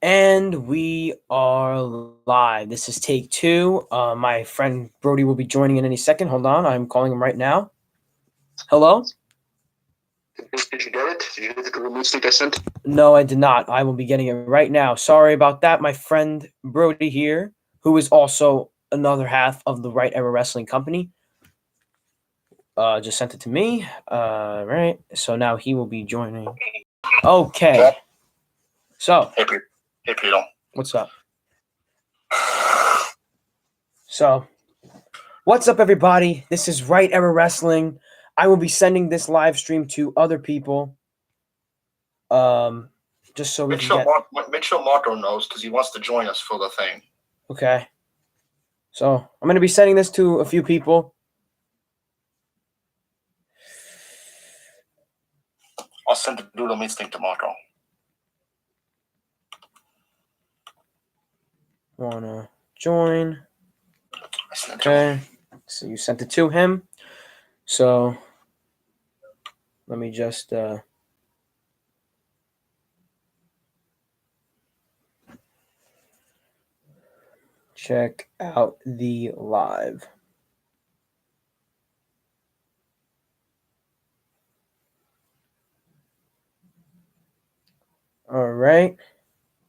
And we are live. This is take two. My friend Brody will be joining in any second. Hold on, I'm calling him right now. Hello? Did you get it? Did you get the Google Meet link I sent? No, I did not. I will be getting it right now. Sorry about that. My friend Brody here, who is also another half of the Right Era Wrestling Company, just sent it to me. Right. So now he will be joining. Okay. So. Hey, Peter. What's up? So, what's up, everybody? This is Right Era Wrestling. I will be sending this live stream to other people. Just so we can get. Make sure Marco knows because he wants to join us for the thing. Okay. So I'm going to be sending this to a few people. I'll send the Doodle Meets link to Marco. Wanna join? Okay. So you sent it to him. So let me just check out the live. All right.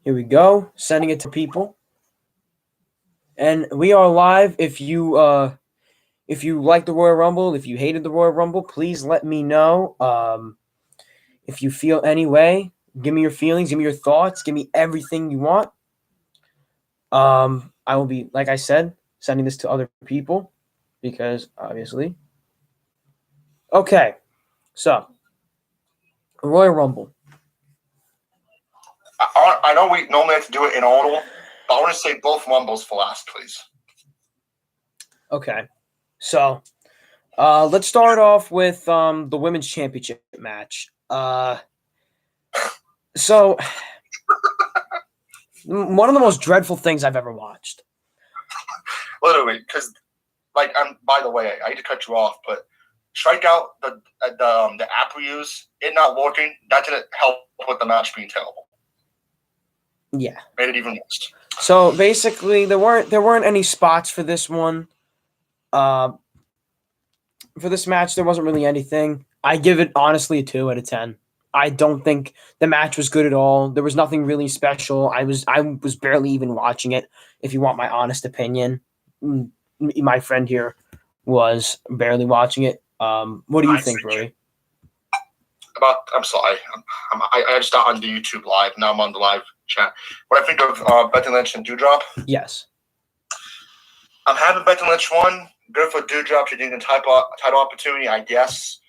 Here we go. Sending it to people. And we are live. If you like the Royal Rumble, if you hated the Royal Rumble, please let me know. If you feel any way, give me your feelings, give me your thoughts, give me everything you want. I will be, like I said, sending this to other people because obviously. Okay, so Royal Rumble. I know we normally have to do it in order, but I want to say both Rumbles for last, please. Okay, so let's start off with the Women's Championship match. So one of the most dreadful things I've ever watched. Literally, because by the way, I hate to cut you off, but Strikeout, the app we use, it not working, that didn't help with the match being terrible. Yeah, made it even worse. So basically, there weren't any spots for this one. For this match, there wasn't really anything. I give it honestly a 2 out of 10. I don't think the match was good at all. There was nothing really special. I was barely even watching it. If you want my honest opinion, my friend here was barely watching it. What do you think, Brody? I'm sorry. I just got on the YouTube live. Now I'm on the live chat. What I think of Becky Lynch and Doudrop? Yes. I'm having Becky Lynch won. Good for Doudrop. She's getting a title opportunity, I guess.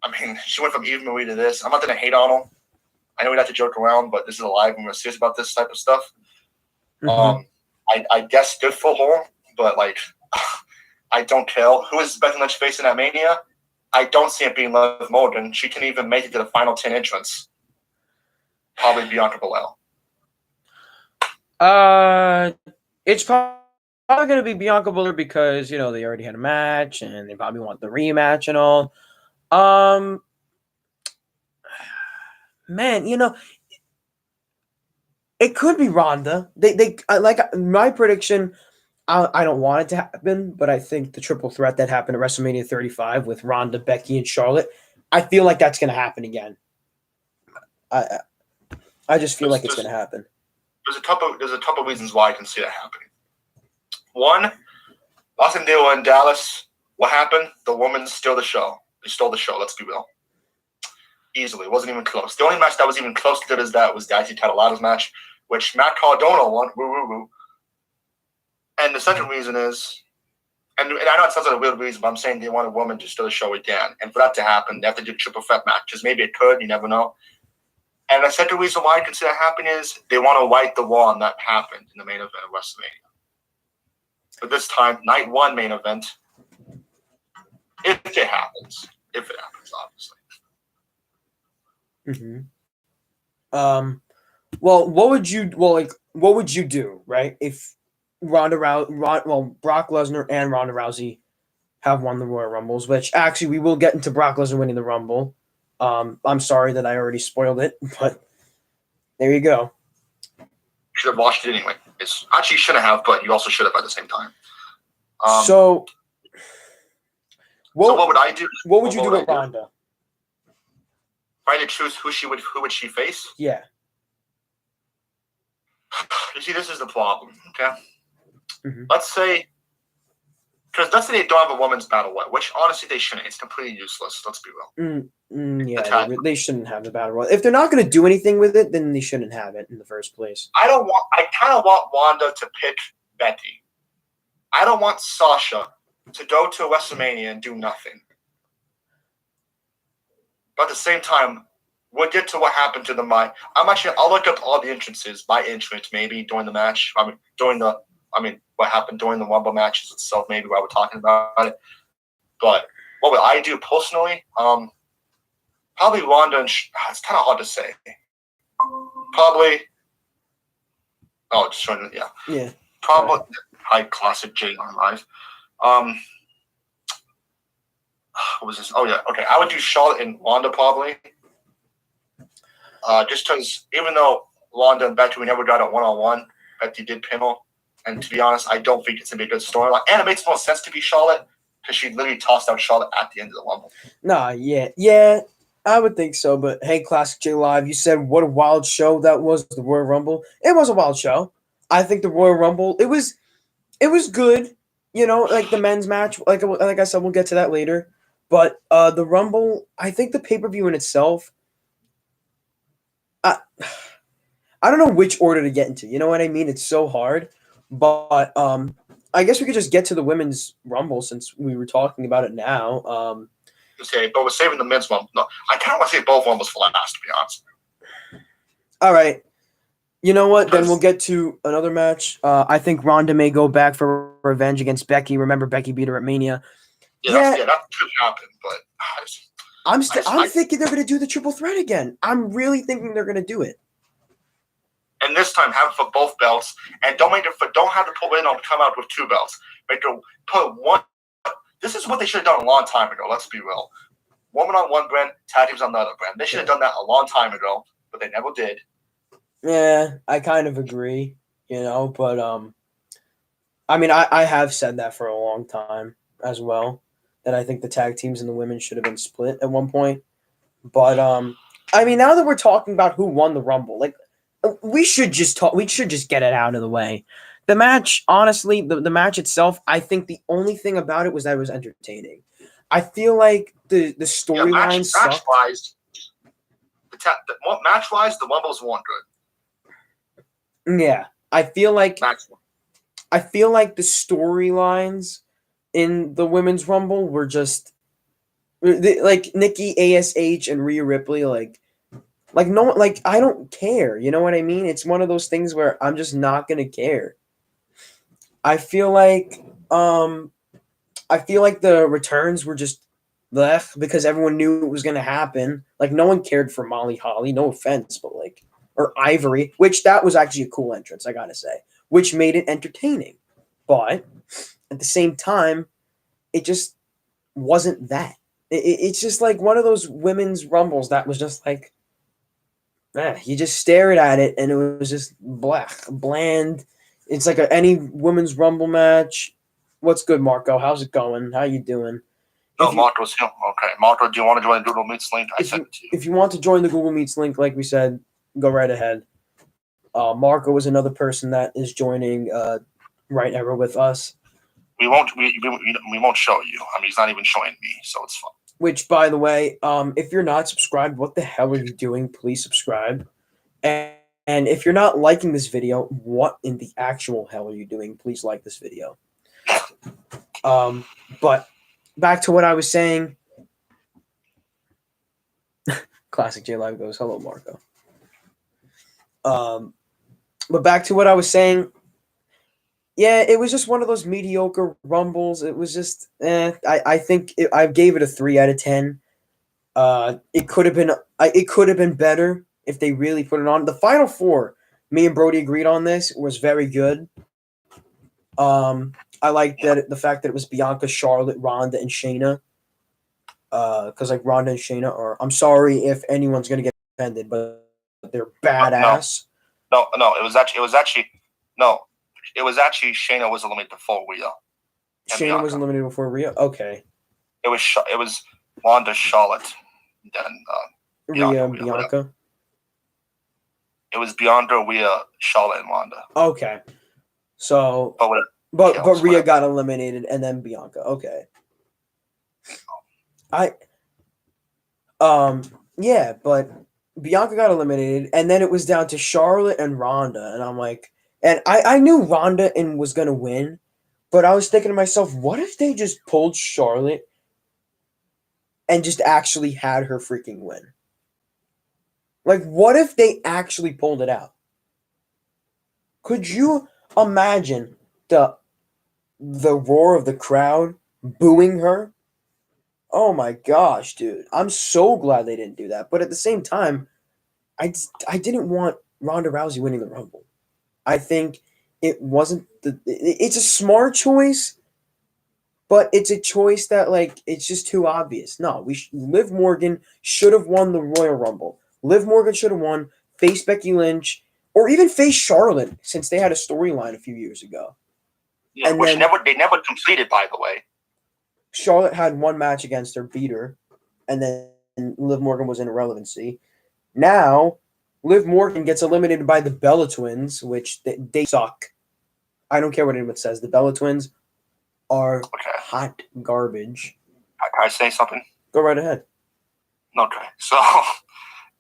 I mean, she went from Eva Marie to this. I'm not going to hate on her. I know we like to joke around, but this is a live and we're serious about this type of stuff. Mm-hmm. I guess good for her, but I don't care. Who is Becky Lynch facing at Mania? I don't see it being Liv Morgan. She can even make it to the final 10 entrants. Probably Bianca Belair. It's probably going to be Bianca Belair because, they already had a match and they probably want the rematch and all. Man, it could be Ronda. They like my prediction. I don't want it to happen, but I think the triple threat that happened at WrestleMania 35 with Ronda, Becky, and Charlotte, I feel like that's going to happen again. I just feel like it's going to happen. There's a couple reasons why I can see that happening. One, last time they were in Dallas, what happened? The women stole the show. They stole the show. Let's be real. Easily, it wasn't even close. The only match that was even close to it as that was the IC title ladders match, which Matt Cardona won. Woo woo woo. And the second reason is, and I know it sounds like a weird reason, but I'm saying they want a woman to steal the show again. And for that to happen, they have to do triple threat matches. Maybe it could, you never know. And the second reason why I consider that happening is they want to right the wrong that happened in the main event of WrestleMania. But this time, night one main event, if it happens, obviously. Mm-hmm. Well, what would you do, right? If Brock Lesnar and Ronda Rousey have won the Royal Rumbles, which actually we will get into Brock Lesnar winning the Rumble. I'm sorry that I already spoiled it, but there you go. should have watched it anyway. It's actually you shouldn't have, but you also should have at the same time. So what would I do? What would you do with Ronda? If I had to choose who would she face? Yeah. You see, this is the problem. Okay. Mm-hmm. Let's say they don't have a women's battle royal, which honestly they shouldn't. It's completely useless. Let's be real. Yeah, they shouldn't have the battle royal. If they're not going to do anything with it, then they shouldn't have it in the first place. I kind of want Wanda to pick Becky. I don't want Sasha to go to WrestleMania and do nothing. But at the same time, we'll get to what happened to the I'll look up all the entrances by entrance, maybe during the match. What happened during the Rumble matches itself, maybe while we're talking about it. But what would I do personally? Probably Ronda and it's kind of hard to say. Probably. Oh, just trying to yeah. Probably high classic Jay on live. What was this? Oh yeah, okay. I would do Charlotte and Ronda probably. Just because even though Ronda and Becky we never got a one-on-one, Becky did pin her. And to be honest, I don't think it's gonna be a good storyline. And it makes more sense to be Charlotte because she literally tossed out Charlotte at the end of the Rumble. Nah, yeah, I would think so. But hey, Classic J Live, you said what a wild show that was, the Royal Rumble. It was a wild show. I think the Royal Rumble, it was good. You know, like the men's match. Like I said, we'll get to that later. But the Rumble, I think the pay-per-view in itself, I don't know which order to get into. You know what I mean? It's so hard. But I guess we could just get to the women's Rumble since we were talking about it now. Okay, but we're saving the men's one. No, I kind of want to save both Rumbles for last, to be honest. All right. You know what? Then we'll get to another match. I think Ronda may go back for revenge against Becky. Remember, Becky beat her at Mania. Yeah, that could happen, but I'm thinking they're going to do the triple threat again. I'm really thinking they're going to do it. And this time, have it for both belts, and don't have the pull in or come out with two belts. Make it put one. This is what they should have done a long time ago. Let's be real. Woman on one brand, tag teams on the other brand. They should have done that a long time ago, but they never did. Yeah, I kind of agree. But I have said that for a long time as well. That I think the tag teams and the women should have been split at one point. But now that we're talking about who won the Rumble, like. We should just get it out of the way. The match, honestly, the match itself, I think the only thing about it was that it was entertaining. I feel like the storyline sucked. Match-wise, the Rumble's won good. Yeah, I feel like the storylines in the Women's Rumble were just like Nikki ASH and Rhea Ripley, I don't care. You know what I mean? It's one of those things where I'm just not gonna care. I feel like the returns were just left because everyone knew it was gonna happen. Like no one cared for Molly Holly, no offense, but or Ivory, which that was actually a cool entrance, I gotta say, which made it entertaining. But at the same time, it just wasn't that. It's just like one of those women's rumbles that was just like. You just stared at it, and it was just bland. It's like any women's Rumble match. What's good, Marco? How's it going? How you doing? Marco's him. Okay, Marco, do you want to join the Google Meets link? I sent it to you. If you want to join the Google Meets link, like we said, go right ahead. Marco is another person that is joining Right Ever with us. We won't show you. He's not even showing me, so it's fine. Which, by the way, if you're not subscribed, what the hell are you doing? Please subscribe. And if you're not liking this video, what in the actual hell are you doing? Please like this video. But back to what I was saying. Classic J Live goes, hello, Marco. But back to what I was saying. Yeah, it was just one of those mediocre Rumbles. It was just, I think I gave it a 3 out of 10. It could have been better if they really put it on. The Final Four, me and Brody agreed on this, was very good. I liked the fact that it was Bianca, Charlotte, Ronda, and Shayna. Because Ronda and Shayna are. I'm sorry if anyone's gonna get offended, but they're badass. No, it was actually Shayna was eliminated before Rhea. Shayna was eliminated before Rhea. Okay. It was Wanda, Charlotte, then Rhea and Bianca. It was Bianca, Rhea, Charlotte, and Wanda. Okay. So, but Rhea got eliminated, and then Bianca. Okay. Yeah, but Bianca got eliminated, and then it was down to Charlotte and Ronda, and I'm like, and I knew Ronda was gonna win, but I was thinking to myself, what if they just pulled Charlotte and just actually had her freaking win? Like, what if they actually pulled it out? Could you imagine the roar of the crowd booing her? Oh my gosh, dude. I'm so glad they didn't do that. But at the same time, I didn't want Ronda Rousey winning the Rumble. I think it wasn't it's a smart choice, but it's a choice that, like, it's just too obvious. No, Liv Morgan should have won the Royal Rumble. Liv Morgan should have won, face Becky Lynch, or even face Charlotte, since they had a storyline a few years ago. Yeah, and which they never completed, by the way. Charlotte had one match against her, beat her, and then Liv Morgan was in irrelevancy. Now, Liv Morgan gets eliminated by the Bella Twins, which they suck. I don't care what anyone says. The Bella Twins are hot garbage. Can I say something? Go right ahead. Okay, so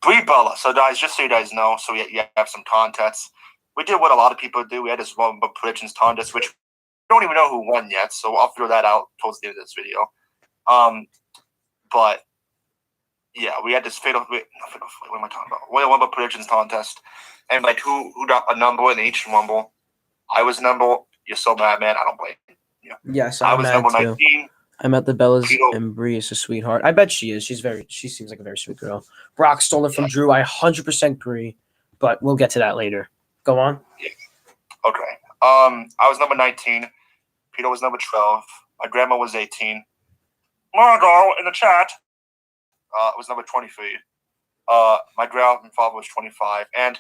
Brie Bella. So guys, just so you guys know, so you have some contests. We did what a lot of people do. We had this Rumble predictions contest, which we don't even know who won yet. So I'll figure that out towards the end of this video. But yeah, we had this fatal. What am I talking about? We had a Rumble predictions contest, and like who got a number in each Rumble. I was number. You're so mad, man. I don't blame you. Yes, I was number 19. I met the Bellas, and Brie is a sweetheart. I bet she is. She seems like a very sweet girl. Brock stole it from Drew. I 100% agree, but we'll get to that later. Go on. Yeah. Okay. I was number 19. Peter was number 12. My grandma was 18. Margot in the chat was number 23. My grandfather was 25. And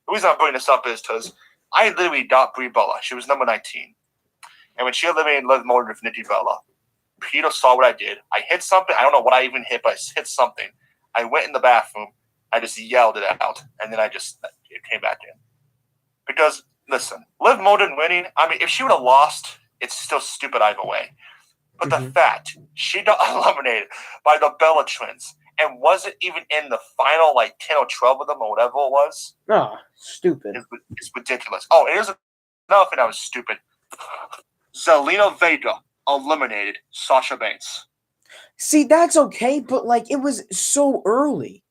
the reason I'm bringing this up is because I literally got Brie Bella. She was number 19. And when she eliminated Liv Morgan with Nikki Bella, Peter saw what I did. I hit something. I don't know what I even hit, but I hit something. I went in the bathroom. I just yelled it out. And then it came back in. Because, listen, Liv Morgan winning, I mean, if she would have lost, it's still stupid either way. But the fact she got eliminated by the Bella Twins and wasn't even in the final, 10 or 12 of them or whatever it was. Oh, stupid. It's ridiculous. Oh, and here's another thing that was stupid. Zelina Vega eliminated Sasha Banks. See, that's okay, but, it was so early.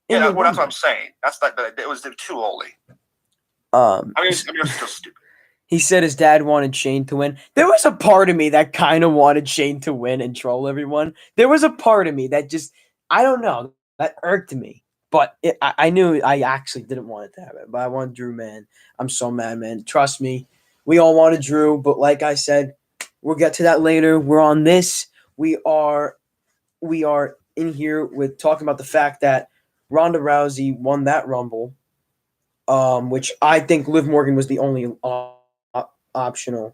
Yeah, that's what I'm saying. It was too early. I mean, it was still stupid. He said his dad wanted Shane to win. There was a part of me that kind of wanted Shane to win and troll everyone. There was a part of me that just, I don't know, that irked me. But I knew I actually didn't want it to happen. But I wanted Drew, man. I'm so mad, man. Trust me. We all wanted Drew. But like I said, we'll get to that later. We're on this. We are in here with talking about the fact that Ronda Rousey won that Rumble, which I think Liv Morgan was the only option.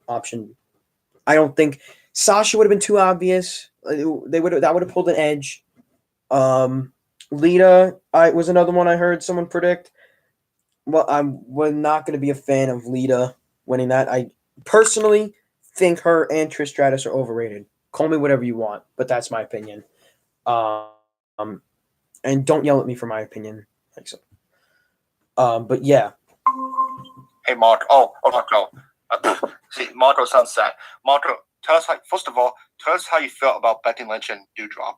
I don't think Sasha would have been too obvious. That would have pulled an edge. Lita was another one I heard someone predict. Well, we're not going to be a fan of Lita winning that. I personally think her and Trish Stratus are overrated. Call me whatever you want, but that's my opinion. And don't yell at me for my opinion. But yeah. Hey, Mark. Oh, Marco. See, Marco sounds sad. Marco, tell us how you felt about Becky Lynch and Doudrop.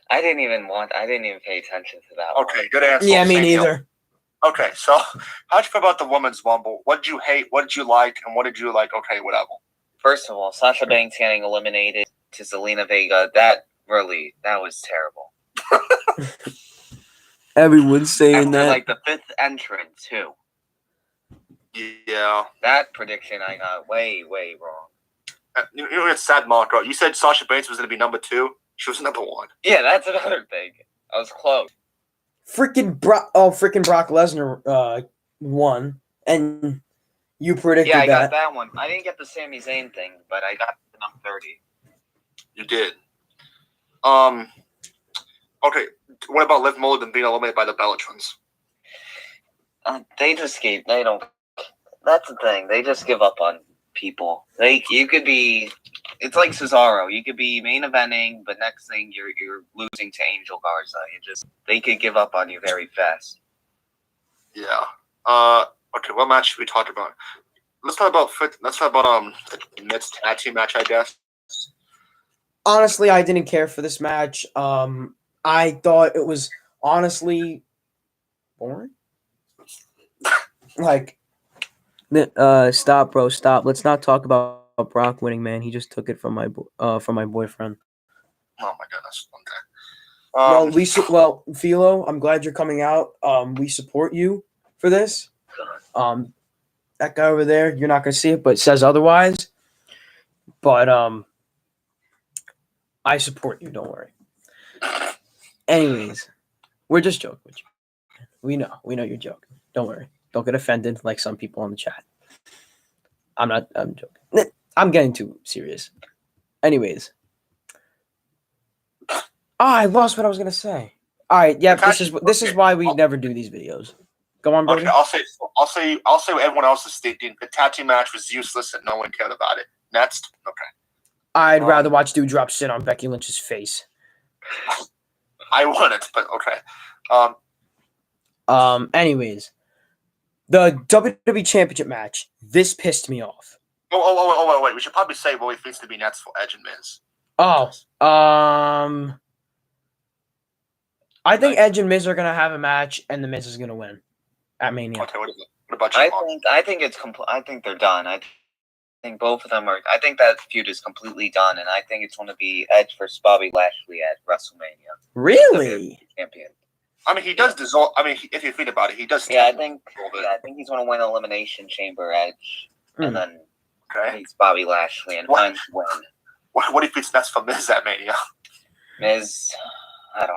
I didn't even pay attention to that. Okay, good answer. Yeah, me neither. Okay, so how'd you feel about the Women's Rumble? What did you hate? What did you like? And what did you like? Okay, whatever. First of all, Sasha Banks getting eliminated to Zelina Vega, that was terrible. Everyone's saying After, that. the fifth entrant, too. Yeah. That prediction I got way, way wrong. You know what's sad, Marco? You said Sasha Banks was going to be number 2. She was number 1. Yeah, that's another thing. I was close. Freaking Brock Lesnar one, and you predicted Yeah, I got that. that one. I didn't get the Sami Zayn thing, but I got the number 30. You did. Okay. What about Liv Morgan being eliminated by the Bella Twins? They don't. That's the thing. They just give up on people. You could be. It's like Cesaro. You could be main eventing, but next thing you're losing to Angel Garza. They could give up on you very fast. Yeah. Okay. What match we talked about? Let's talk about the Miz tag team match, I guess. Honestly, I didn't care for this match. I thought it was honestly boring. Like, stop, bro, stop. Let's not talk about Brock winning, man. He just took it from my boyfriend. Oh my goodness. Okay. Well, Philo, I'm glad you're coming out. We support you for this. That guy over there, you're not gonna see it, but says otherwise. But I support you. Don't worry. Anyways, we're just joking with you. We know you're joking. Don't worry. Don't get offended like some people on the chat. I'm joking. I'm getting too serious. Anyways. I lost what I was gonna say. All right, yeah, this is why we never do these videos. Go on, Brody. Okay, I'll say what everyone else is thinking. The tag team match was useless and no one cared about it. Next. Okay. I'd rather watch Doudrop sit on Becky Lynch's face. I wouldn't, but okay. Anyways, the WWE Championship match. This pissed me off. Wait. We should probably say what we think to be next for Edge and Miz. I think Edge and Miz are gonna have a match, and the Miz is gonna win at Mania. Okay, what about you? I think it's I think they're done. I think both of them are. I think that feud is completely done, and I think it's going to be Edge versus Bobby Lashley at WrestleMania. Really? Champion. I mean, he does dissolve. I mean, if you think about it, he does. Yeah, I think he's going to win Elimination Chamber Edge, and then he's Bobby Lashley and win. What do you think's next for Miz at Mania? Miz, I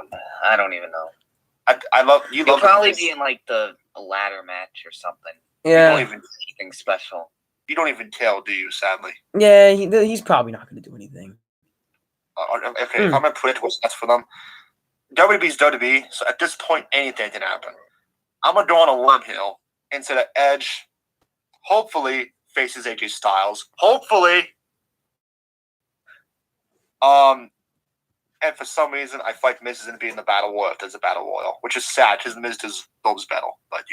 don't even know. I love you. He'll probably be in like a ladder match or something. Yeah. You don't even anything special. You don't even tell, do you? Sadly. Yeah, he's probably not going to do anything. Okay, if I'm gonna predict what's next for them, WWE's WWE. So at this point, anything can happen. I'm gonna go on a limb here and say that Edge, hopefully, faces AJ Styles. Hopefully. And for some reason, I feel like Miz is going to be in the Battle Royal if there's a Battle Royal, which is sad because Miz loves battle. But,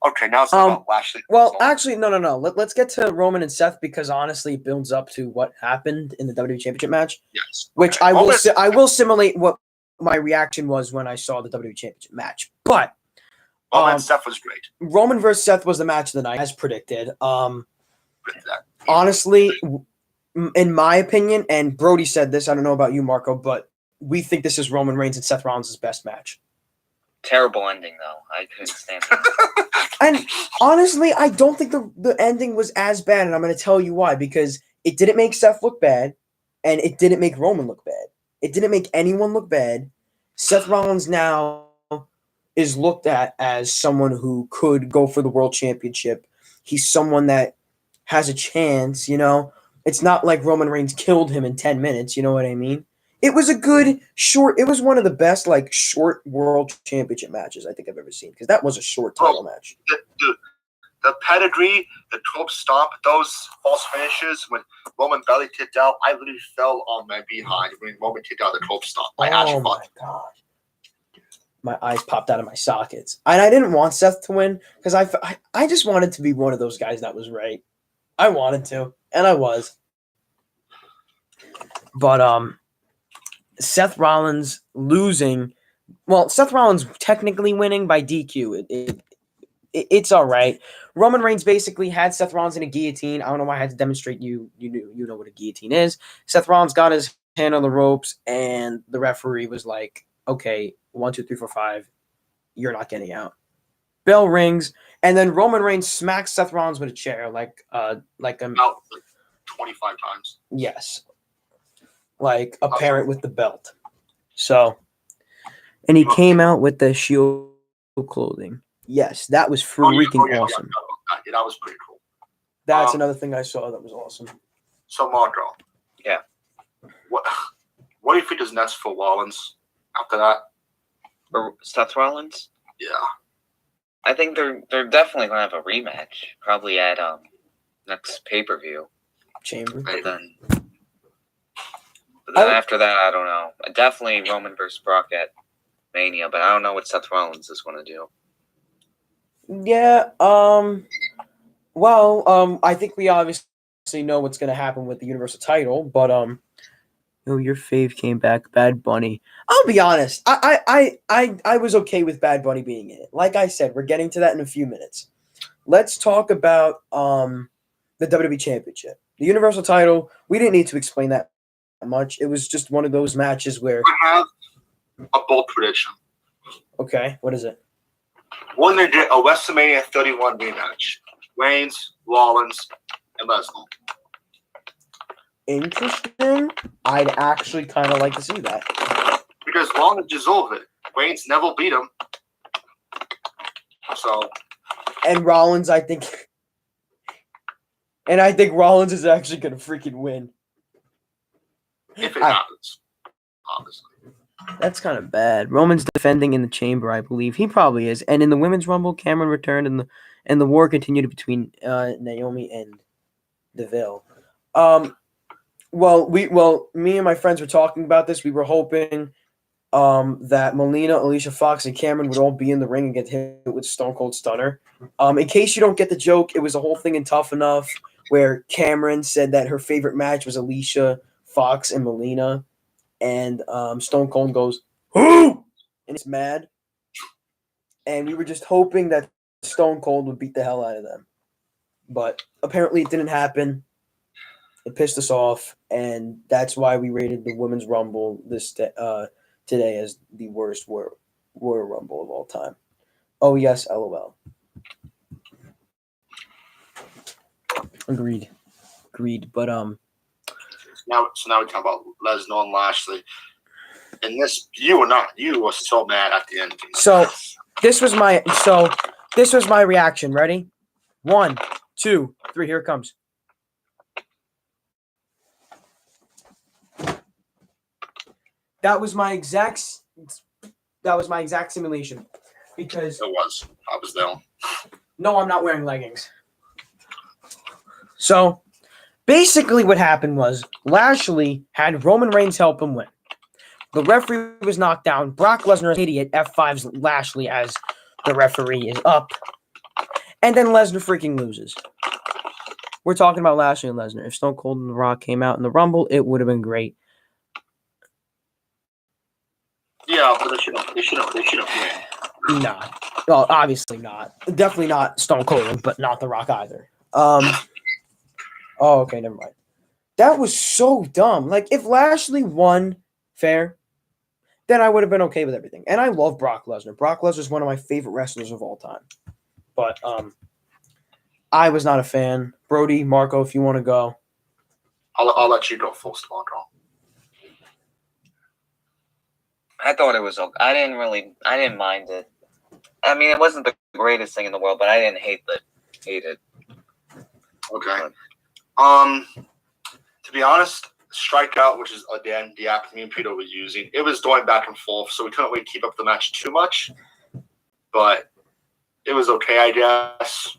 Okay, now it's about Lashley. Well, actually, no. Let's get to Roman and Seth because, honestly, it builds up to what happened in the WWE Championship match. Yes. Which I will simulate what my reaction was when I saw the WWE Championship match. But Roman and Seth was great. Roman versus Seth was the match of the night, as predicted. Honestly, in my opinion, and Brody said this, I don't know about you, Marco, but we think this is Roman Reigns and Seth Rollins' best match. Terrible ending, though. I couldn't stand it. And honestly, I don't think the ending was as bad, and I'm going to tell you why. Because it didn't make Seth look bad, and it didn't make Roman look bad. It didn't make anyone look bad. Seth Rollins now is looked at as someone who could go for the World Championship. He's someone that has a chance, It's not like Roman Reigns killed him in 10 minutes, you know what I mean? It was a good short. It was one of the best short World Championship matches I think I've ever seen because that was a short title match. Dude, the pedigree, the 12 stomp, those false finishes when Roman belly kicked out, I literally fell on my behind when Roman kicked out the 12 stomp. My God. My eyes popped out of my sockets. And I didn't want Seth to win because I just wanted to be one of those guys that was right. I wanted to, and I was. But Seth Rollins losing. Well, Seth Rollins technically winning by DQ. It's all right. Roman Reigns basically had Seth Rollins in a guillotine. I don't know why I had to demonstrate you know what a guillotine is. Seth Rollins got his hand on the ropes, and the referee was like, "Okay, 1, 2, 3, 4, 5. You're not getting out." Bell rings, and then Roman Reigns smacks Seth Rollins with a chair, like about 25 times. Yes. Like a parent with the belt. So, and he came out with the Shield clothing. Yes, that was Oh, yeah, freaking yeah, awesome. yeah, that was pretty cool. That's another thing I saw that was awesome. So, Marco. Yeah. What do you think is next for Rollins after that? Or Seth Rollins? Yeah. I think they're definitely gonna have a rematch, probably at next pay-per-view. Chamber. But then after that, I don't know. Definitely Roman versus Brock at Mania, but I don't know what Seth Rollins is gonna do. Yeah. Well, I think we obviously know what's gonna happen with the Universal title, but your fave came back, Bad Bunny. I'll be honest. I was okay with Bad Bunny being in it. Like I said, we're getting to that in a few minutes. Let's talk about the WWE Championship, the Universal title. We didn't need to explain that much. It was just one of those matches where. I have a bold prediction. Okay, what is it? When they did a WrestleMania 31 rematch, Reigns, Rollins, and Lesnar. Interesting. I'd actually kind of like to see that. Because Rollins deserved it. Reigns never beat him. So. And Rollins, I think Rollins is actually going to freaking win. If it happens. Obviously. That's kind of bad. Roman's defending in the Chamber, I believe. He probably is. And in the Women's Rumble, Cameron returned, and the war continued between Naomi and Deville. Well, me and my friends were talking about this. We were hoping that Melina, Alicia Fox, and Cameron would all be in the ring and get hit with Stone Cold Stunner. In case you don't get the joke, it was a whole thing in Tough Enough where Cameron said that her favorite match was Alicia Fox and Melina, and Stone Cold goes, "Who?" and it's mad. And we were just hoping that Stone Cold would beat the hell out of them, but apparently it didn't happen. It pissed us off, and that's why we rated the Women's Rumble today as the worst Royal Rumble of all time. Oh yes, LOL. Agreed. But So now we talk about Lesnar and Lashley. And this, you were so mad at the end. So this was my reaction. Ready? 1, 2, 3. Here it comes. That was my exact simulation. Because I was there. no, I'm not wearing leggings. So basically what happened was Lashley had Roman Reigns help him win. The referee was knocked down. Brock Lesnar, an idiot, F5's Lashley as the referee is up. And then Lesnar freaking loses. We're talking about Lashley and Lesnar. If Stone Cold and The Rock came out in the Rumble, it would have been great. Yeah, but they should have won. No. Well, obviously not. Definitely not Stone Cold, but not The Rock either. Oh, okay, never mind. That was so dumb. Like, if Lashley won fair, then I would have been okay with everything. And I love Brock Lesnar. Brock Lesnar is one of my favorite wrestlers of all time. But I was not a fan. Brody, Marco, if you want to go. I'll let you go first, Marco. I thought it was okay. I didn't mind it. I mean, it wasn't the greatest thing in the world, but I didn't hate it. Okay. To be honest, Strikeout, which is again the acronym Peter was using, it was going back and forth, so we couldn't really keep up the match too much. But it was okay, I guess.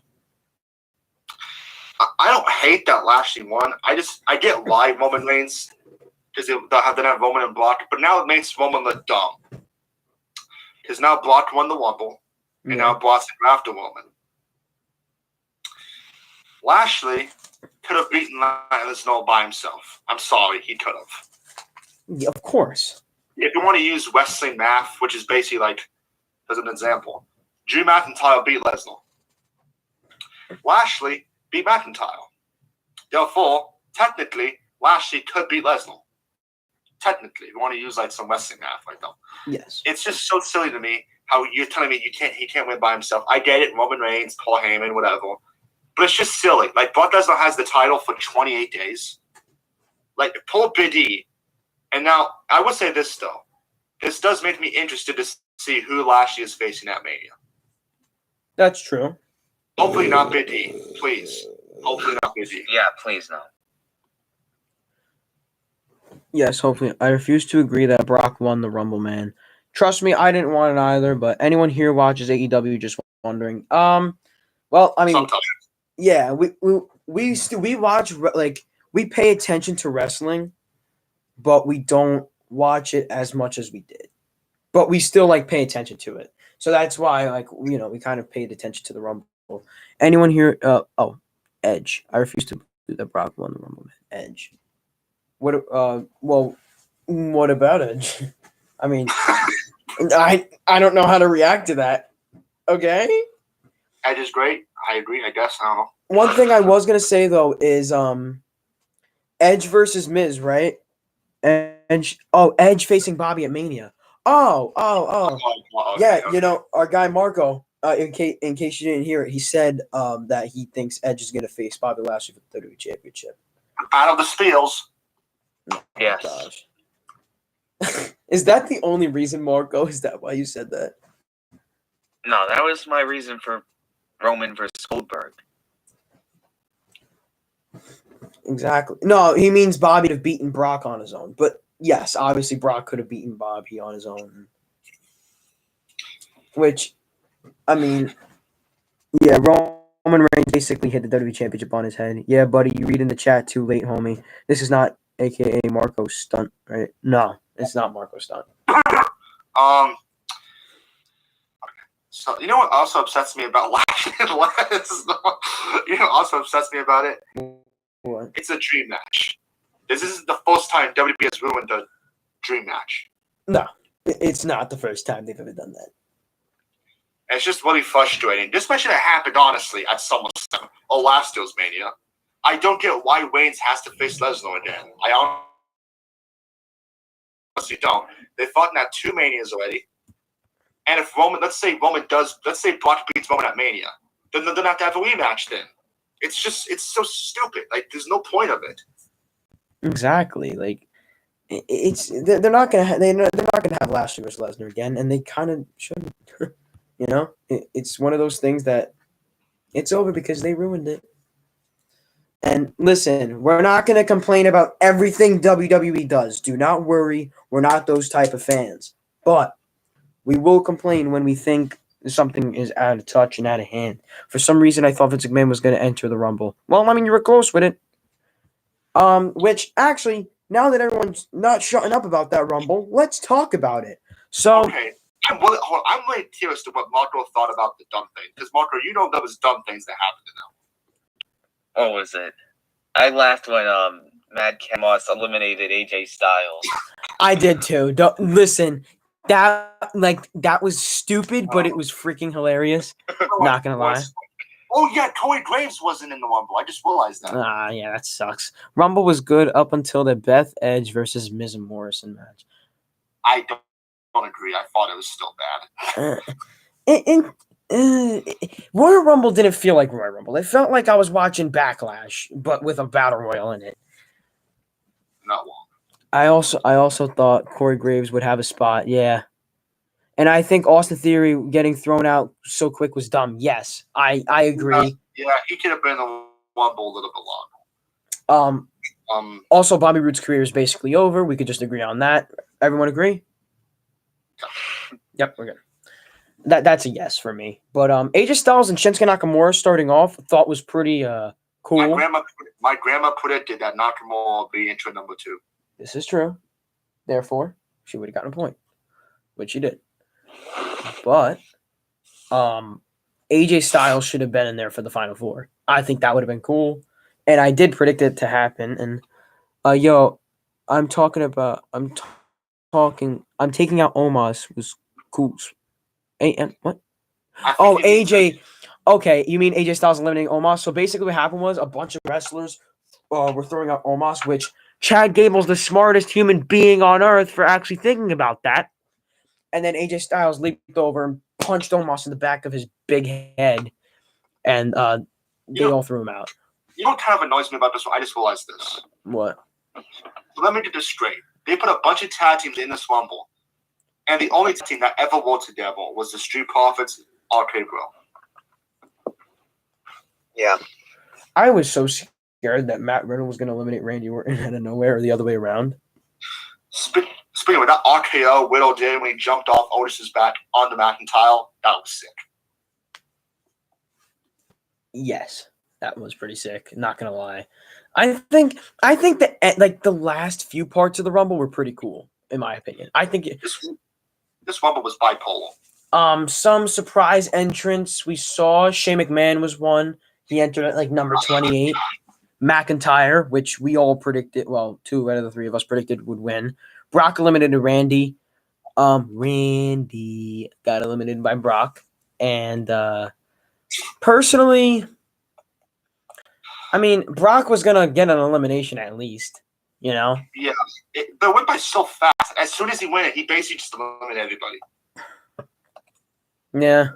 I don't hate that Lashley won. I get why Roman Reigns, because they didn't have Roman and Brock, but now it makes Roman look dumb. Because now Brock won the Rumble, and now Brock's after Roman. Lashley could have beaten Lesnar by himself. I'm sorry, he could have. Yeah, of course. If you want to use wrestling math, which is basically like, as an example, Drew McIntyre beat Lesnar. Lashley beat McIntyre. Therefore, technically, Lashley could beat Lesnar. Technically, if you want to use like some wrestling math like that. Yes. It's just so silly to me how you're telling me he can't win by himself. I get it, Roman Reigns, Paul Heyman, whatever. But it's just silly. Like, Brock Lesnar has the title for 28 days. Like, pull Big E. And now, I would say this, though. This does make me interested to see who Lashley is facing at Mania. That's true. Hopefully not Big E. Please. Hopefully not Big E. Yeah, please no. Yes, hopefully. I refuse to agree that Brock won the Rumble, man. Trust me, I didn't want it either. But anyone here watches AEW, just wondering. Well, I mean, Sometimes. yeah, we watch like we pay attention to wrestling, but we don't watch it as much as we did. But we still like pay attention to it. So that's why, like, we kind of paid attention to the Rumble. Anyone here? Edge. I refuse to believe that Brock won the Rumble. Edge. What? Well, what about Edge? I mean, I don't know how to react to that. Okay. Edge is great. I agree. I guess I don't know. One thing I was gonna say though is Edge versus Miz, right? Edge facing Bobby at Mania. Oh. Okay. Yeah, our guy Marco. In case you didn't hear it, he said that he thinks Edge is gonna face Bobby Lashley for the WWE Championship. Battle of the Steels. Yes. Gosh. Is that the only reason, Marco? Is that why you said that? No, that was my reason for Roman versus Goldberg. Exactly. No, he means Bobby to have beaten Brock on his own. But yes, obviously Brock could have beaten Bobby on his own. Which, I mean, yeah, Roman Reigns basically hit the WWE Championship on his head. Yeah, buddy, you read in the chat too late, homie. This is not AKA Marco's stunt, right? No, it's not Marco's stunt. So you know what also upsets me about Lashley and Lesnar? You know what also upsets me about it? What? It's a dream match. This isn't the first time WWE has ruined a dream match. No, it's not the first time they've ever done that. And it's just really frustrating. This match should have happened, honestly, at SummerSlam or last year's Mania. I don't get why Reigns has to face Lesnar again. I honestly don't. They fought in that 2 Manias already. And if let's say Brock beats Roman at Mania, then they're not to have a rematch then. It's so stupid. Like, there's no point of it. Exactly. Like, they're not gonna have Lashley versus Lesnar again, and they kind of shouldn't. It's one of those things that it's over because they ruined it. And listen, we're not gonna complain about everything WWE does. Do not worry, we're not those type of fans. But we will complain when we think something is out of touch and out of hand. For some reason, I thought Vince McMahon was going to enter the Rumble. Well, I mean, you were close with it. Which, actually, now that everyone's not shutting up about that Rumble, let's talk about it. So, okay, I'm really curious to what Marco thought about the dumb thing. Because, Marco, you know there was dumb things that happened to them. What was it? I laughed when Mad Cat Moss eliminated AJ Styles. I did too. Listen, that was stupid, but it was freaking hilarious. Not gonna lie. Oh yeah, Corey Graves wasn't in the Rumble. I just realized that. Yeah, that sucks. Rumble was good up until the Beth Edge versus Miz and Morrison match. I don't agree. I thought it was still bad. Royal Rumble didn't feel like Royal Rumble. It felt like I was watching Backlash, but with a battle royal in it. Not long. I also thought Corey Graves would have a spot, yeah. And I think Austin Theory getting thrown out so quick was dumb. Yes, I agree. Yeah, he could have been in the Rumble a little bit longer. Also, Bobby Roode's career is basically over. We could just agree on that. Everyone agree? Yep, we're good. That's a yes for me. But AJ Styles and Shinsuke Nakamura starting off thought was pretty cool. My grandma predicted that Nakamura would be intro number 2. This is true. Therefore, she would have gotten a point, which she did. But AJ Styles should have been in there for the Final Four. I think that would have been cool. And I did predict it to happen. And I'm taking out Omos was cool. And what? Oh, AJ. Okay, you mean AJ Styles eliminating Omos? So basically what happened was a bunch of wrestlers were throwing out Omos, which Chad Gable's the smartest human being on earth for actually thinking about that. And then AJ Styles leaped over and punched Omos in the back of his big head. And they all threw him out. You know what kind of annoys me about this one? I just realized this. What? So let me get this straight. They put a bunch of tag teams in this Rumble. And the only team that ever worked together was the Street Profits, Arcade Bro. Yeah. I was so scared that Matt Riddle was going to eliminate Randy Orton out of nowhere or the other way around. Speaking of that RKO Riddle did when he jumped off Otis's back onto McIntyre, that was sick. Yes, that was pretty sick. Not going to lie. I think that like the last few parts of the Rumble were pretty cool, in my opinion. I think This Rumble was bipolar. some surprise entrants we saw. Shane McMahon was one. He entered at like number 28. McIntyre, which we all predicted, well, 2 out of the 3 of us predicted would win. Brock eliminated Randy. Randy got eliminated by Brock. And personally, I mean, Brock was going to get an elimination at least, you know? Yeah, but it went by so fast. As soon as he went, he basically just eliminated everybody. Yeah.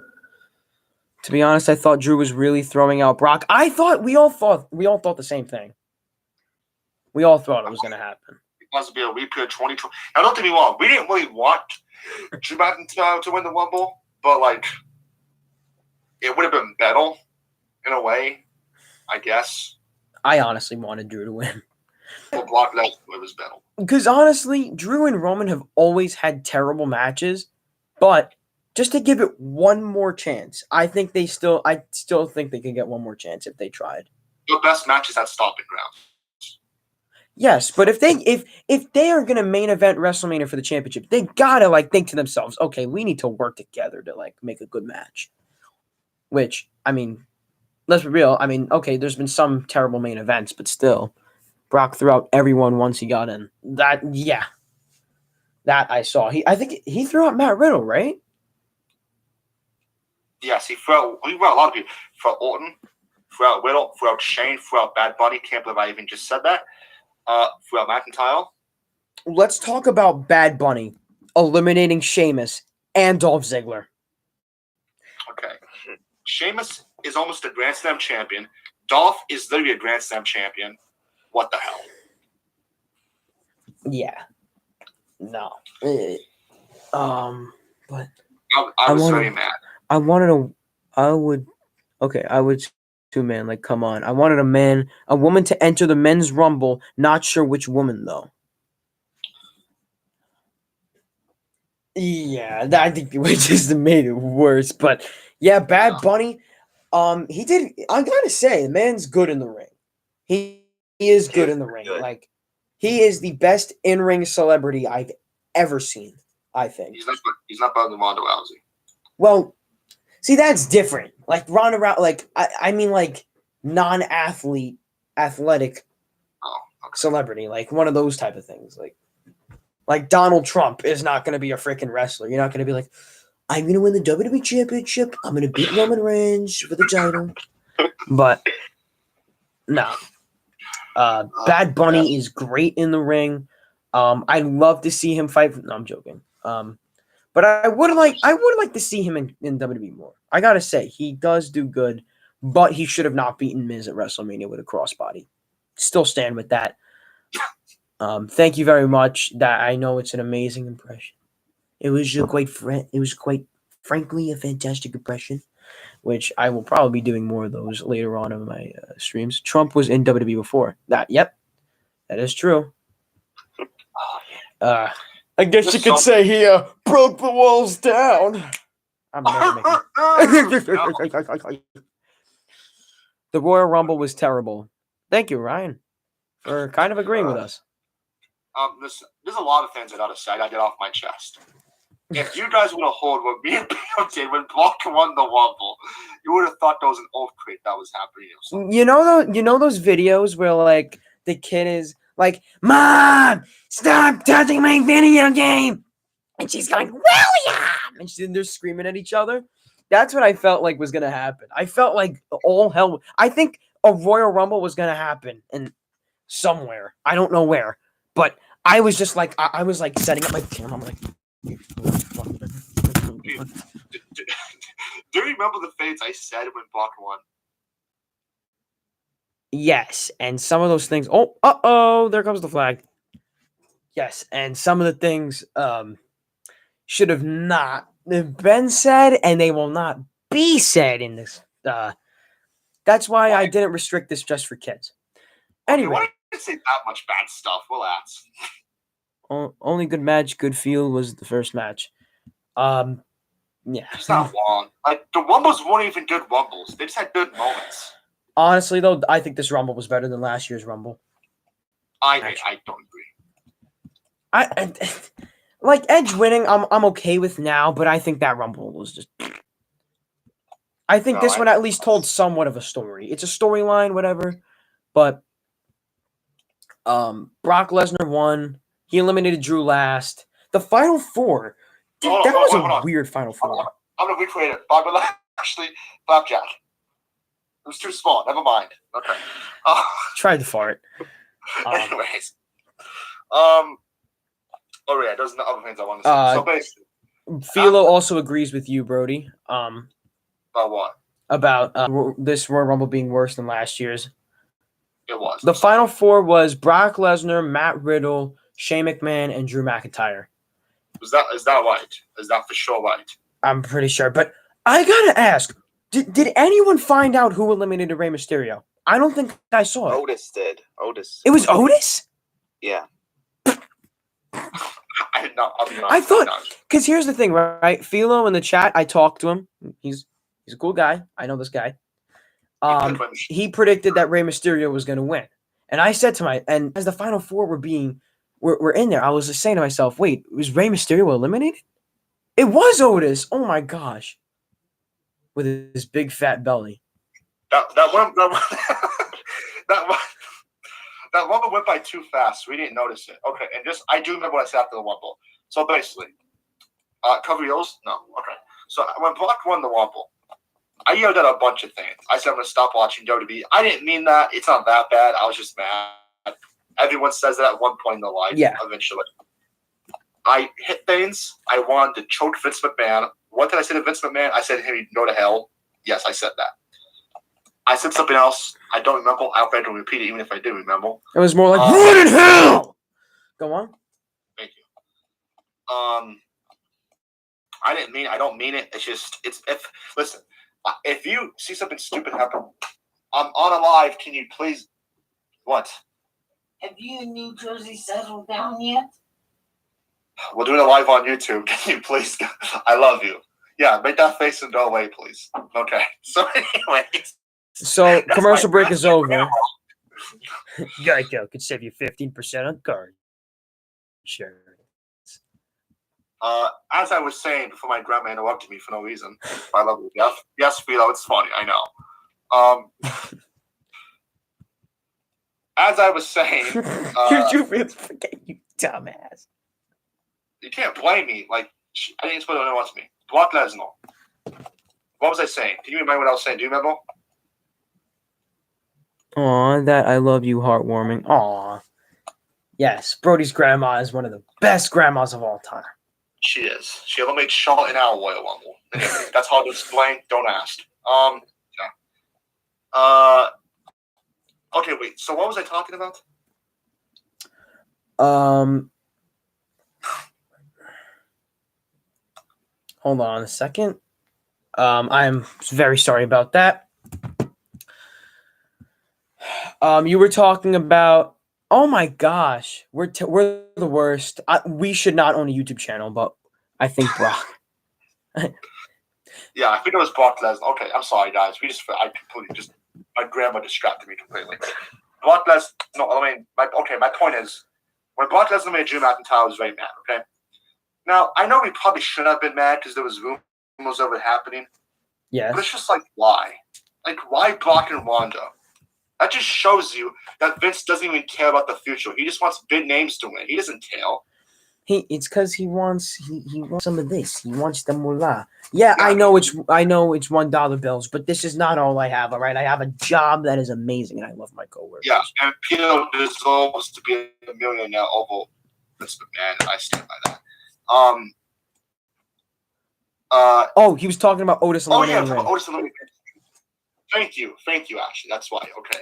To be honest, I thought Drew was really throwing out Brock. We all thought the same thing. We all thought it was going to happen. It must be a repeat of 2020. Now, don't get me wrong. We didn't really want Drew McIntyre to win the Rumble, but like, it would have been better in a way, I guess. I honestly wanted Drew to win. But Brock Lesnar was better. Because honestly, Drew and Roman have always had terrible matches, but just to give it one more chance, I still think they could get one more chance if they tried. The best matches at Stomping Ground. Yes, but if they are gonna main event WrestleMania for the championship, they gotta like think to themselves, okay, we need to work together to like make a good match. Which, I mean, let's be real. I mean, okay, there's been some terrible main events, but still, Brock threw out everyone once he got in. That I saw. I think he threw out Matt Riddle, right? Yes, he threw out a lot of people. Threw out Orton, threw out Riddle, threw out Shane, threw out Bad Bunny. Can't believe I even just said that. Threw out McIntyre. Let's talk about Bad Bunny eliminating Sheamus and Dolph Ziggler. Okay. Sheamus is almost a Grand Slam champion. Dolph is literally a Grand Slam champion. What the hell? Yeah. No. But I was very mad. I would too, man. Like, come on. I wanted a woman to enter the men's rumble. Not sure which woman though. Yeah, I think we just made it worse. But yeah, Bad Bunny. He did. I gotta say, the man's good in the ring. He is good in the ring. Good. Like, he is the best in-ring celebrity I've ever seen. I think He's not better than Ronda Rousey. Well, see, that's different. Like Ronda Rousey, like I mean, like non-athlete, athletic celebrity, like one of those type of things. Like Donald Trump is not going to be a freaking wrestler. You're not going to be like, I'm going to win the WWE Championship. I'm going to beat Roman Reigns for the title. But no, Bad Bunny is great in the ring. I'd love to see him fight. No, I'm joking. But I would like to see him in WWE more. I gotta say, he does do good, but he should have not beaten Miz at WrestleMania with a crossbody. Still stand with that. Thank you very much. That I know it's an amazing impression. It was quite frankly a fantastic impression, which I will probably be doing more of those later on in my streams. Trump was in WWE before that. Yep, that is true. I guess you could say he broke the walls down. I'm never making. The Royal Rumble was terrible. Thank you, Ryan, for kind of agreeing with us. There's a lot of things I gotta say. I gotta get off my chest. If you guys would have heard what me and Bill did when Brock won the Rumble, you would have thought there was an earthquake that was happening or something. You know those videos where like the kid is like, "Mom, stop touching my video game," and she's going, "William," and they're screaming at each other. That's what I felt like was gonna happen. I felt like all hell. I think a Royal Rumble was gonna happen in somewhere. I don't know where, but I was just like, I was like setting up my camera. I'm like, Do you remember the things I said when Brock won? yes, and some of those things. Oh, there comes the flag. Yes, and some of the things should have not been said, and they will not be said in this That's why I didn't restrict this just for kids. Okay, Anyway, why did you say that much bad stuff? Relax. only good match, good feel was the first match. Yeah. It's not long. Like the Rumbles weren't even good Rumbles. They just had good moments. Honestly, though, I think this Rumble was better than last year's Rumble. I don't agree. I like Edge winning. I'm okay with now, but I think that Rumble was just. I think this one at least told somewhat of a story. It's a storyline, whatever. But Brock Lesnar won. He eliminated Drew last. The Final Four. Dude, that was a weird Final Four. I'm gonna recreate it. Bobby Lashley, Flapjack. It was too small. Never mind. Okay. Tried to fart. Anyways. Oh yeah, there's no other things I want to say. So basically, Philo also agrees with you, Brody. About what? About this Royal Rumble being worse than last year's. It was. The Final Four was Brock Lesnar, Matt Riddle, Shane McMahon, and Drew McIntyre. Is that right? Is that for sure right? I'm pretty sure, but I gotta ask: Did anyone find out who eliminated Rey Mysterio? I don't think I saw it. Otis did. Otis. It was Otis? Yeah. I did not. I thought, because here's the thing, right? Philo in the chat, I talked to him. He's a cool guy. I know this guy. He predicted that Rey Mysterio was going to win, and I said to and as the Final Four were in there, I was just saying to myself, wait, was Rey Mysterio eliminated? It was Otis. Oh my gosh, with his big fat belly. That Rumble went by too fast. We didn't notice it. Okay, and I do remember what I said after the Rumble. So basically, cover heels? No. Okay. So when Brock won the Rumble, I yelled at a bunch of things. I said I'm going to stop watching WWE. I didn't mean that. It's not that bad. I was just mad. Everyone says that at one point in their life. Yeah. Eventually. I hit things. I wanted to choke Vince McMahon. What did I say to Vince McMahon? I said to him, go to hell. Yes, I said that. I said something else. I don't remember. I'll try to repeat it, even if I did remember. It was more like, run in hell! Go on. Thank you. I don't mean it. It's just, listen, if you see something stupid happen, I'm on a live. Can you please, what? Have you in New Jersey settled down yet? We're doing a live on YouTube. Can you please? I love you. Yeah, make that face and go away, please. Okay. So, anyways. So, commercial break is over. Geico could save you 15% on car insurance. As I was saying before my grandma interrupted me for no reason, I love you. Yes, Philo, it's funny. I know. As I was saying, you really forget, you dumbass. You can't blame me. Like, I didn't explain what it wants me. Brock Lesnar. What was I saying? Can you remember what I was saying? Do you remember? Aw, that I love you heartwarming. Aw. Yes, Brody's grandma is one of the best grandmas of all time. She is. She eliminated Charlotte in our Royal Rumble. Anyway, that's hard to explain. Don't ask. Yeah. Okay, wait. So what was I talking about? Hold on a second. I'm very sorry about that. You were talking about. Oh my gosh, we're the worst. We should not own a YouTube channel, but I think Brock. Yeah, I think it was Brock Lesnar. Okay, I'm sorry, guys. I completely just my grandma distracted me completely. Brock Lesnar. No, I mean, my point is, when Brock Lesnar made Drew McIntyre, I was very mad. Okay. Now I know we probably shouldn't have been mad because there was rumors of it happening. Yes. But it's just like why? Like why Brock and Wanda? That just shows you that Vince doesn't even care about the future. He just wants big names to win. He doesn't care. It's because he wants some of this. He wants the moolah. Yeah, I know it's $1 bills, but this is not all I have. All right, I have a job that is amazing, and I love my coworkers. Yeah, and Peter deserves to be a millionaire over Vince McMahon, and I stand by that. He was talking about Otis. Otis eliminated. Thank you. Actually, that's why. Okay.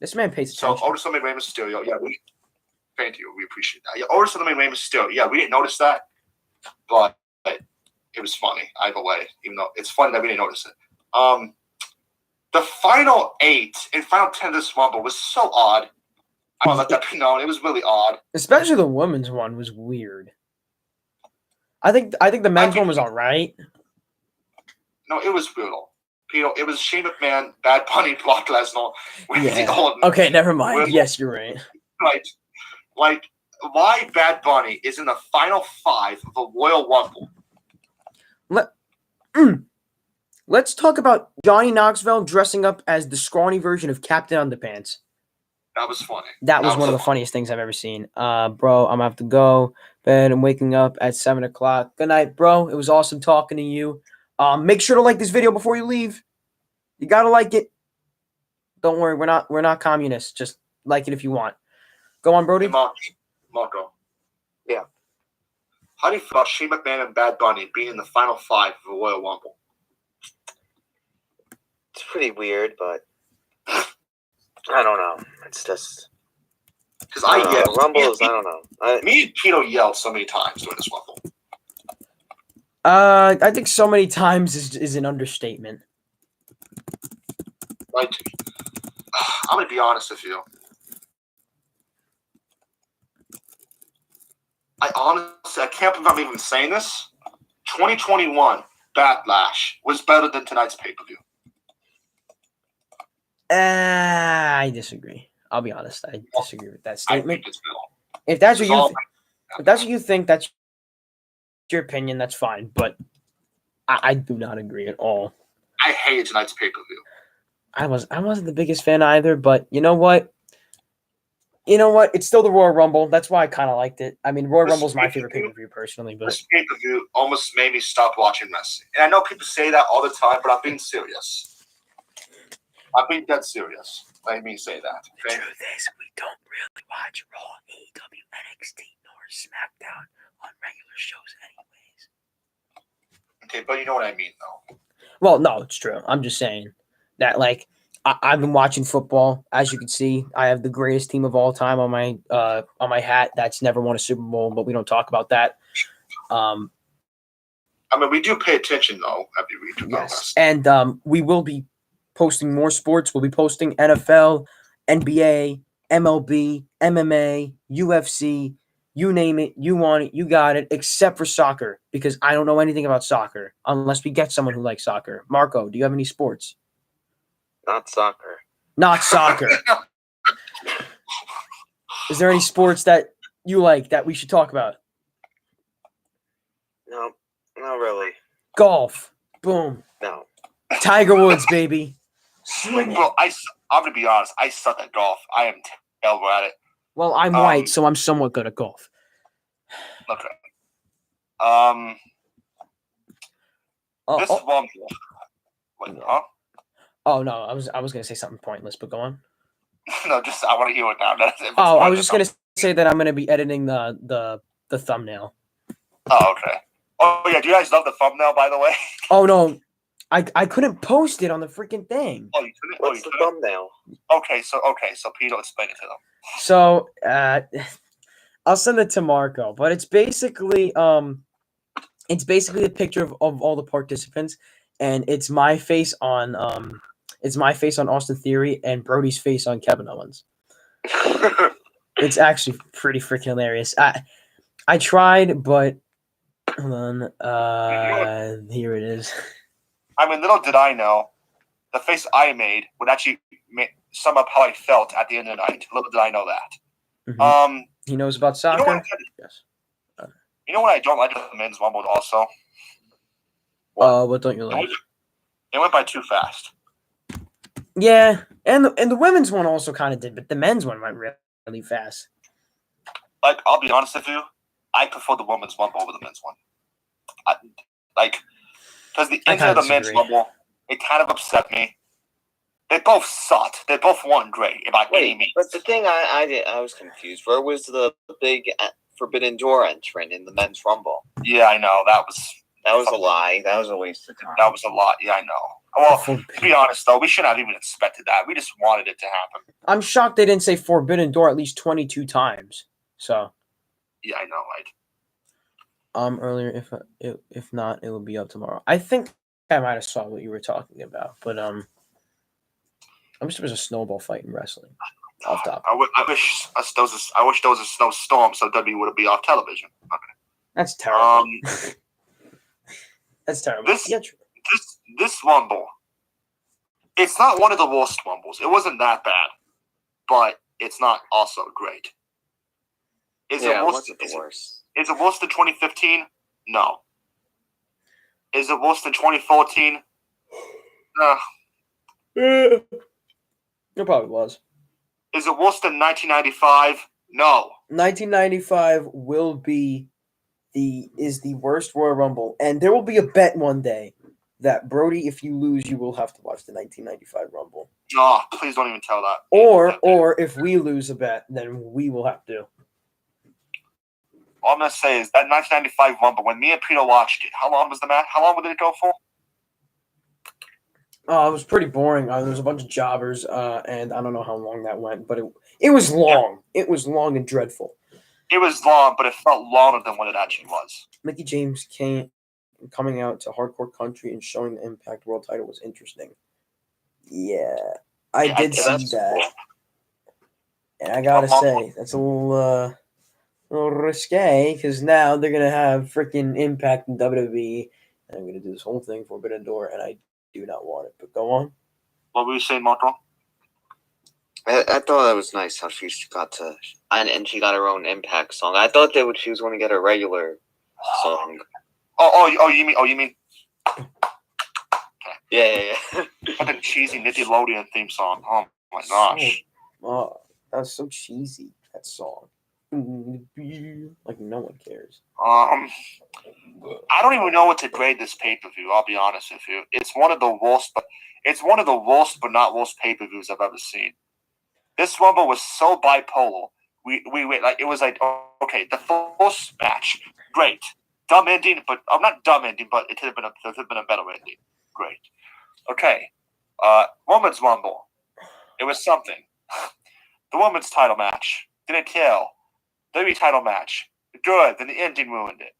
This man pays attention. So Otis eliminated Rey Mysterio. Yeah, thank you. We appreciate that. Yeah, Otis eliminated Rey Mysterio. Yeah, we didn't notice that, but it was funny either way. Even though it's funny that we didn't notice it. The final 8 and final 10 of this Rumble was so odd. I want to let that be known. It was really odd. Especially the women's one was weird. I think the men's one was all right. No, it was brutal. Peter, it was Shane McMahon, Bad Bunny, Brock Lesnar with Yeah. the old Okay, never mind. Well- Yes, you're right. like why Bad Bunny is in the final 5 of the Royal Rumble. Let's talk about Johnny Knoxville dressing up as the scrawny version of Captain Underpants. That was funny. That was one of the funniest things I've ever seen. Bro, I'm gonna have to go bed. I'm waking up at 7:00. Good night, bro. It was awesome talking to you. Make sure to like this video before you leave. You gotta like it. Don't worry, we're not communists. Just like it if you want. Go on, Brody. Hey, Marco. Yeah. How do you feel about Shane McMahon and Bad Bunny being in the final 5 of the Royal Rumble? It's pretty weird, but I don't know. It's just Because I yelled. Rumbles. I don't know. Me and Pito yelled so many times during this Rumble. I think so many times is an understatement. Like, I'm gonna be honest with you. I can't believe I'm even saying this. 2021 Backlash was better than tonight's pay-per-view. I disagree. I'll be honest. I disagree with that I statement. think it's better. If that's what It's you all- if that's what you think, that's your opinion. That's fine. But I do not agree at all. I hated tonight's pay-per-view. I wasn't the biggest fan either. But you know what? It's still the Royal Rumble. That's why I kind of liked it. I mean, Royal This Rumble's my favorite pay-per-view- pay-per-view personally. But This pay-per-view almost made me stop watching wrestling. And I know people say that all the time, but I'm being serious. I'm being dead serious. Let me say that. Okay? truth is, we don't really watch Raw, AEW, NXT, nor SmackDown on regular shows, anyways. Okay, but you know what I mean, though. Well, no, it's true. I'm just saying that, like, I've been watching football. As you can see, I have the greatest team of all time on my hat. That's never won a Super Bowl, but we don't talk about that. I mean, we do pay attention, though, every week. Yes, and we will be posting more sports. We'll be posting NFL, NBA, MLB, MMA, UFC. You name it, you want it, you got it, except for soccer, because I don't know anything about soccer unless we get someone who likes soccer. Marco, do you have any sports? not soccer. Not soccer. Is there any sports that you like that we should talk about? No, not really. Golf. Boom. No. Tiger Woods, baby. Swing it. Well, I'm going to be honest. I suck at golf. I am terrible at it. Well, I'm white, so I'm somewhat good at golf. Okay. Oh, This oh, Rumble. Wait, huh? oh, no, I was gonna say something pointless, but go on. No, just I want to hear it now. If it's Oh, I was pointless, just gonna say that I'm gonna be editing the thumbnail. Oh, okay. Oh, yeah. Do you guys love the thumbnail, by the way? Oh no, I couldn't post it on the freaking thing. Oh, you couldn't? What's the thumbnail? Okay, so Peter, explain it to them. So I'll send it to Marco, but it's basically a picture of all the participants, and it's my face on Austin Theory and Brody's face on Kevin Owens. It's actually pretty freaking hilarious. I tried, but hold on. Here it is. I mean, little did I know, the face I made would actually sum up how I felt at the end of the night. Little did I know that. Mhm. He knows about You know soccer. what? Yes. You know what I don't like about the men's rumble also? What don't you like? It went by too fast. Yeah, and the women's one also kind of did, but the men's one went really fast. Like, I'll be honest with you, I prefer the women's rumble over the men's one. Because the I end of kinda the men's disagree. rumble, it kind of upset me. They both sucked. They both weren't great, if I any Wait, means. but the thing I was confused. Where was the big Forbidden Door entrant in the men's rumble? Yeah, I know. That was a lie. That was a waste of time. a lot. Yeah, I know. Well, to be honest, though, we shouldn't have even expected that. We just wanted it to happen. I'm shocked they didn't say Forbidden Door at least 22 times. So, Yeah, I know, right? earlier, if not, it will be up tomorrow. I think I might have saw what you were talking about, but I wish there was a snowball fight in wrestling. Off top. I wish there was a snowstorm so WWE would be off television. That's terrible. Um, That's terrible. this- Yeah, true. this Rumble, it's not one of the worst Rumbles. It wasn't that bad, but it's not also great. Is Yeah, it it worse? wasn't the worst. Is it worse than 2015? No. Is it worse than 2014? It probably was. Is it worse than 1995? No. 1995 will be the worst Royal Rumble, and there will be a bet one day that Brody, if you lose, you will have to watch the 1995 Rumble. Oh, please don't even tell that. Or if we lose a bet, then we will have to. All I'm gonna say is that 1995 Rumble, when me and Peter watched it, how long was the match? How long did it go for? It was pretty boring. There was a bunch of jobbers, and I don't know how long that went, but it was long. It was long and dreadful. It was long, but it felt longer than what it actually was. Mickey James coming out to Hardcore Country and showing the Impact World title was interesting. Yeah, I did see that's that. cool. And I gotta say, that's a little risque because now they're gonna have freaking Impact in WWE, and I'm gonna do this whole thing for Forbidden Door, and I do not want it. But go on. What were you saying, Marco? I thought that was nice how she got to, and she got her own Impact song. I thought she was going to get a regular song. You mean Yeah. like a cheesy Nickelodeon theme song? Oh my gosh. Oh, that was so cheesy. That song. Like no one cares. I don't even know what to grade this pay-per-view. I'll be honest with you. It's one of the worst, but not worst pay-per-views I've ever seen. This Rumble was so bipolar. We like it was like okay, the first match, great, dumb ending, but not dumb ending, but it could have been a better ending. Great. Okay, Women's Rumble. It was something. The women's title match didn't kill. WWE title match, good. Then the ending ruined it.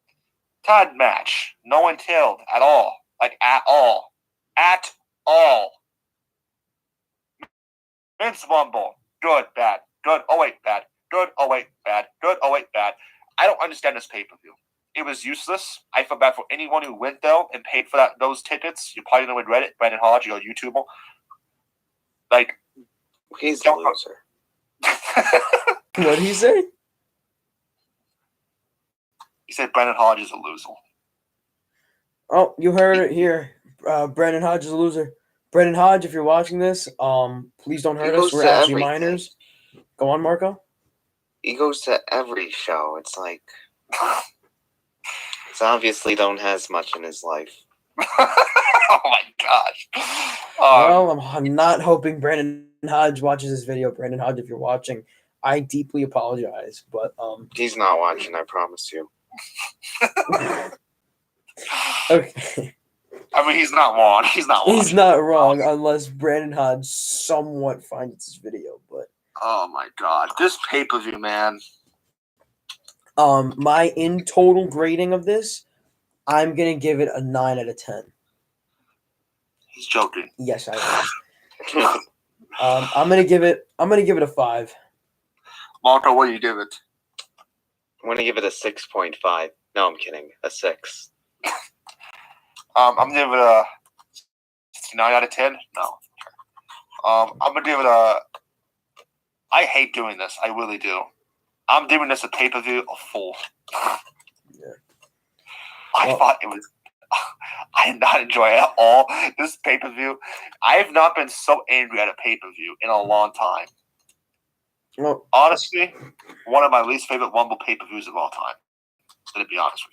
Tag match, no one killed at all. Like at all. At all. Men's Rumble, good, bad. Good, oh wait, bad. Good, oh wait, bad. Good, oh wait, bad. I don't understand this pay-per-view. It was useless. I feel bad for anyone who went though and paid for those tickets. You probably know Reddit, Brandon Hodge, your YouTuber. Like He's a loser. What did he say? He said Brandon Hodge is a loser. Oh, you heard it here. Brandon Hodge is a loser. Brandon Hodge, if you're watching this, please don't hurt us. goes We're to actually everything. minors. Go on, Marco. He goes to every show. It's like he's obviously don't has much in his life. Oh my gosh. Well, I'm not hoping Brandon Hodge watches this video. Brandon Hodge, if you're watching, I deeply apologize. But He's not watching, I promise you. okay. I mean, he's not wrong. He's not wrong. He's not wrong unless Brandon Hodge somewhat finds this video. But Oh my god. This pay-per-view, man. my in total grading of this, I'm gonna give it a 9 out of 10. He's joking. Yes, I am. I'm gonna give it a 5. Marco, what do you give it? I'm gonna give it a 6.5. No, I'm kidding. A 6. I'm gonna give it a 9 out of 10. No. I'm gonna give it a. I hate doing this. I really do. I'm giving this a pay-per-view a 4. Yeah. I thought it was. I did not enjoy it at all. This pay-per-view. I have not been so angry at a pay-per-view in a long time. Well, Honestly, one of my least favorite Rumble pay-per-views of all time. To be honest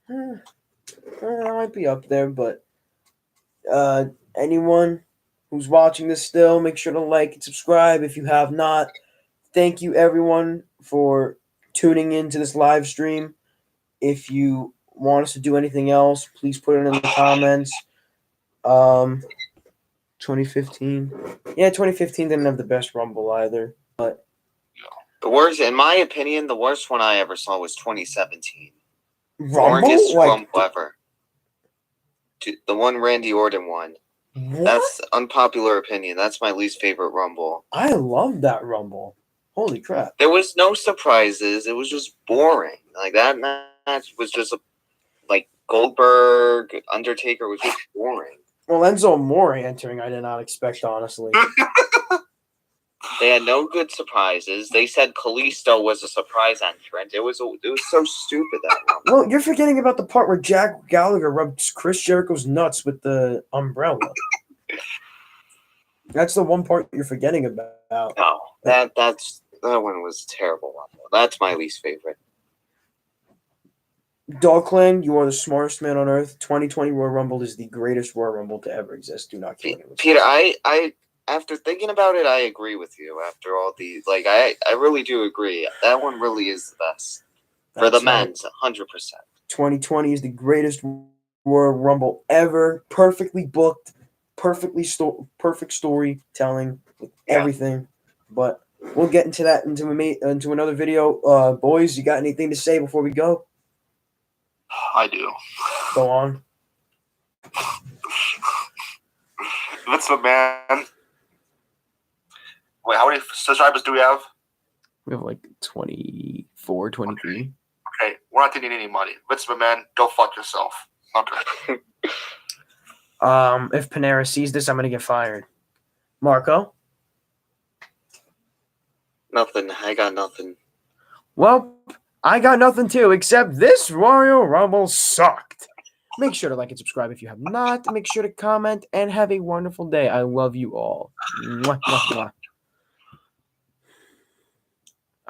with you. that might be up there, but anyone who's watching this still, make sure to like and subscribe if you have not. Thank you, everyone, for tuning into this live stream. If you want us to do anything else, please put it in the comments. 2015. Yeah, 2015 didn't have the best Rumble either. But The worst, in my opinion, the worst one I ever saw was 2017. Rumble? Longest Like, Rumble ever. The one Randy Orton won. What? That's unpopular opinion. That's my least favorite Rumble. I love that Rumble. Holy crap. There was no surprises. It was just boring. Like that match was just like Goldberg, Undertaker was just boring. Well, Enzo Amore entering, I did not expect, honestly. They had no good surprises. They said Kalisto was a surprise entrant. It was so stupid that Rumble. Well, you're forgetting about the part where Jack Gallagher rubbed Chris Jericho's nuts with the umbrella. That's the one part you're forgetting about. No, that one was terrible Rumble. That's my least favorite. Dogland, you are the smartest man on earth. 2020 Royal Rumble is the greatest Royal Rumble to ever exist. Do not kill me. Peter, I after thinking about it, I agree with you. After all these, like I really do agree. That one really is the best for the That's right. men's, 100%. 2020 is the greatest Royal Rumble ever. Perfectly booked, perfect storytelling, everything. But we'll get into that into another video. Boys, you got anything to say before we go? I do. Go on. Vince McMahon. Wait, how many subscribers do we have? We have like 24, 23. Okay, we're not taking any money. Vince McMahon, go fuck yourself. Okay. If Panera sees this, I'm gonna get fired. Marco? Nothing. I got nothing. Well, I got nothing too, except this Royal Rumble sucked. Make sure to like and subscribe if you have not. Make sure to comment and have a wonderful day. I love you all. Mwah, mwah, mwah.